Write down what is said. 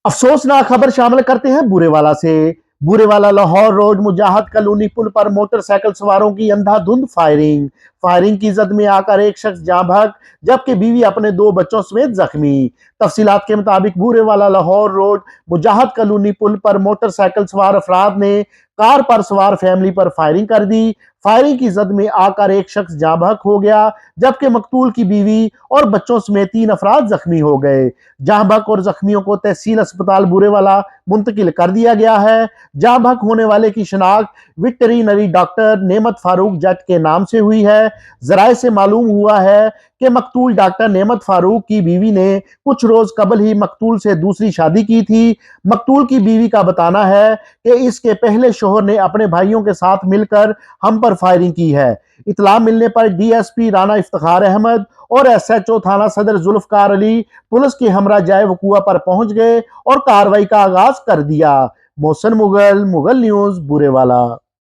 افسوسناک خبر شامل کرتے ہیں بورے والا سے۔ بورے والا لاہور روڈ مجاہد کالونی پل پر موٹر سائیکل سواروں کی اندھا دھند فائرنگ کی زد میں آ کر ایک شخص جاں بحق جبکہ بیوی اپنے 2 بچوں سمیت زخمی۔ تفصیلات کے مطابق بورے والا لاہور روڈ مجاہد کالونی پل پر موٹر سائیکل سوار افراد نے کار پر سوار فیملی پر فائرنگ کر دی۔ فائرنگ کی زد میں آ کر ایک شخص جاں بحق ہو گیا جبکہ مقتول کی بیوی اور بچوں سمیت 3 افراد زخمی ہو گئے۔ جاں بحق اور زخمیوں کو تحصیل اسپتال بورے والا منتقل کر دیا گیا ہے۔ جاں بحق ہونے والے کی شناخت ویٹرینری ڈاکٹر نعمت فاروق جٹ کے نام سے ہوئی ہے۔ ذرائع سے معلوم ہوا ہے کہ مقتول ڈاکٹر نعمت فاروق کی بیوی نے کچھ روز قبل ہی مقتول سے دوسری شادی کی تھی۔ مقتول کی بیوی کا بتانا ہے کہ اس کے پہلے شوہر نے اپنے بھائیوں کے ساتھ مل کر ہم پر فائرنگ کی ہے۔ اطلاع ملنے پر D S P Rana Iftikhar Ahmed اور ایس ایچ او تھانہ صدر ذوالفقار علی پولیس کے ہمراہ جائے وقوع پر پہنچ گئے اور کارروائی کا آغاز کر دیا۔ محسن مغل نیوز بورے والا۔